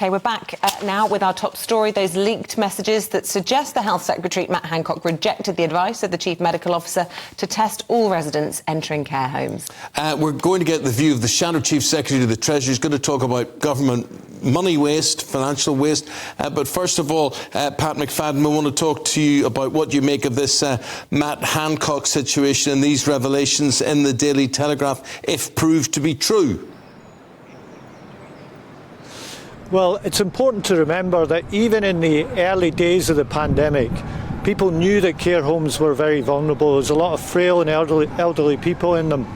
OK, we're back now with our top story, those leaked messages that suggest the Health Secretary, Matt Hancock, rejected the advice of the Chief Medical Officer to test all residents entering care homes. We're going to get the view of the Shadow Chief Secretary to the Treasury. He's going to talk about government money waste, financial waste. But first of all, Pat McFadden, we want to talk to you about what you make of this Matt Hancock situation and these revelations in the Daily Telegraph, if proved to be true. Well, it's important to remember that even in the early days of the pandemic, people knew that care homes were very vulnerable. There's a lot of frail and elderly people in them.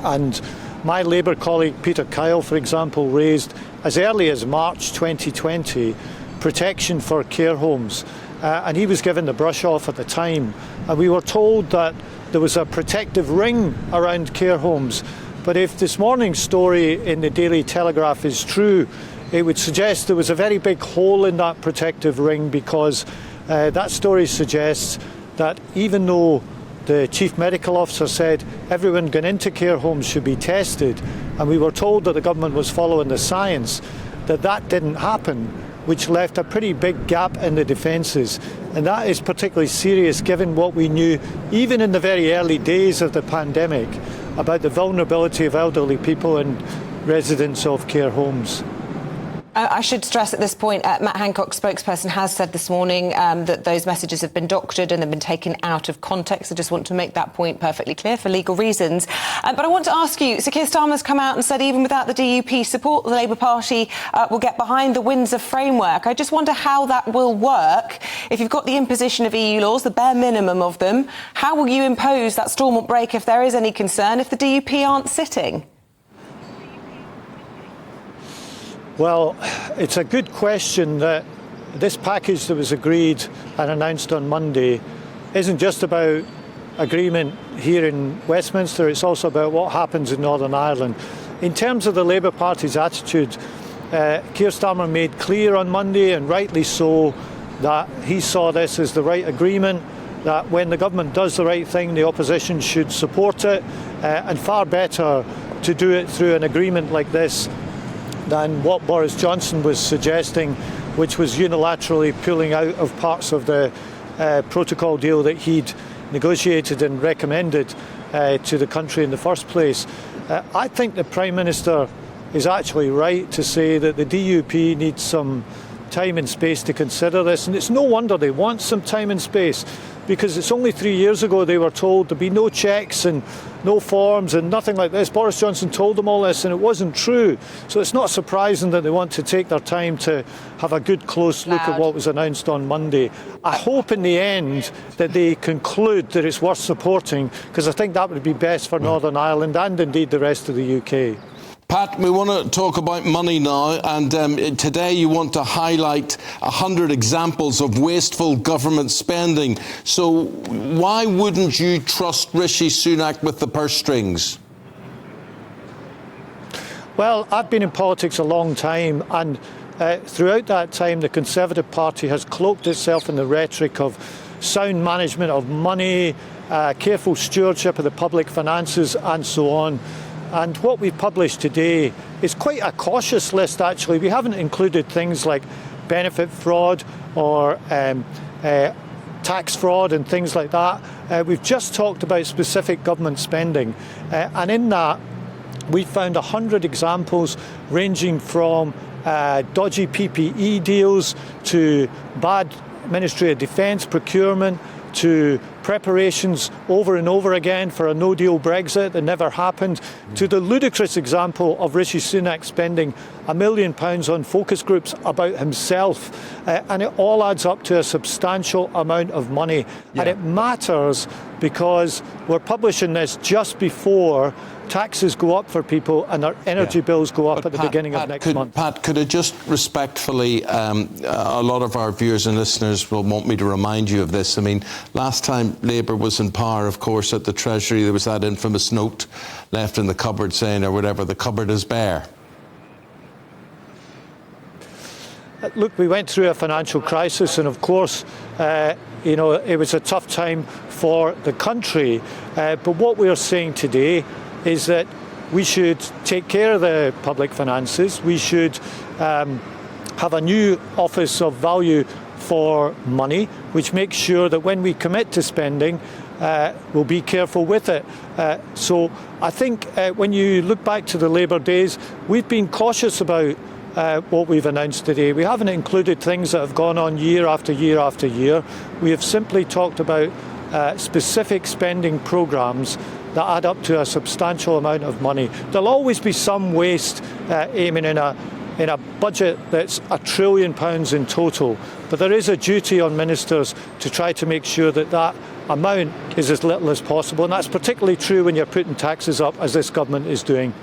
And my Labour colleague Peter Kyle, for example, raised as early as March 2020 protection for care homes. And he was given the brush off at the time. And we were told that there was a protective ring around care homes. But if this morning's story in the Daily Telegraph is true, it would suggest there was a very big hole in that protective ring, because that story suggests that even though the Chief Medical Officer said everyone going into care homes should be tested, and we were told that the government was following the science, that didn't happen, which left a pretty big gap in the defences. And that is particularly serious given what we knew even in the very early days of the pandemic about the vulnerability of elderly people and residents of care homes. I should stress at this point, Matt Hancock's spokesperson has said this morning that those messages have been doctored and have been taken out of context. I just want to make that point perfectly clear for legal reasons. But I want to ask you, so Keir Starmer's come out and said even without the DUP support, the Labour Party will get behind the Windsor framework. I just wonder how that will work. If you've got the imposition of EU laws, the bare minimum of them, how will you impose that Stormont break if there is any concern if the DUP aren't sitting? Well, it's a good question. That this package that was agreed and announced on Monday isn't just about agreement here in Westminster, it's also about what happens in Northern Ireland. In terms of the Labour Party's attitude, Keir Starmer made clear on Monday, and rightly so, that he saw this as the right agreement, that when the government does the right thing, the opposition should support it, and far better to do it through an agreement like this than what Boris Johnson was suggesting, which was unilaterally pulling out of parts of the protocol deal that he'd negotiated and recommended to the country in the first place. I think the Prime Minister is actually right to say that the DUP needs some time and space to consider this, and it's no wonder they want some time and space, because it's only 3 years ago they were told there'd be no checks and no forms and nothing like this. Boris Johnson told them all this and it wasn't true. So it's not surprising that they want to take their time to have a good close look at what was announced on Monday. I hope in the end that they conclude that it's worth supporting, because I think that would be best for Northern Ireland and indeed the rest of the UK. Pat, we want to talk about money now, and today you want to highlight 100 examples of wasteful government spending. So why wouldn't you trust Rishi Sunak with the purse strings? Well, I've been in politics a long time, and throughout that time the Conservative Party has cloaked itself in the rhetoric of sound management of money, careful stewardship of the public finances and so on. And what we've published today is quite a cautious list, actually. We haven't included things like benefit fraud or tax fraud and things like that. We've just talked about specific government spending. And in that, we found 100 examples ranging from dodgy PPE deals to bad Ministry of Defence procurement to preparations over and over again for a no-deal Brexit that never happened, to the ludicrous example of Rishi Sunak spending £1 million on focus groups about himself. And it all adds up to a substantial amount of money. Yeah. And it matters because we're publishing this just before taxes go up for people and their energy bills go up at the beginning of next month. Pat, could I just respectfully, a lot of our viewers and listeners will want me to remind you of this. I mean, last time Labour was in power, of course, at the Treasury, there was that infamous note left in the cupboard saying, or whatever, the cupboard is bare. Look, we went through a financial crisis, and of course, it was a tough time for the country. But what we are saying today is that we should take care of the public finances. We should have a new Office of Value for Money, which makes sure that when we commit to spending, we'll be careful with it. So I think when you look back to the Labour days, we've been cautious about what we've announced today. We haven't included things that have gone on year after year after year. We have simply talked about specific spending programmes that add up to a substantial amount of money. There'll always be some waste aiming in a budget that's £1 trillion in total, but there is a duty on ministers to try to make sure that that amount is as little as possible, and that's particularly true when you're putting taxes up, as this government is doing.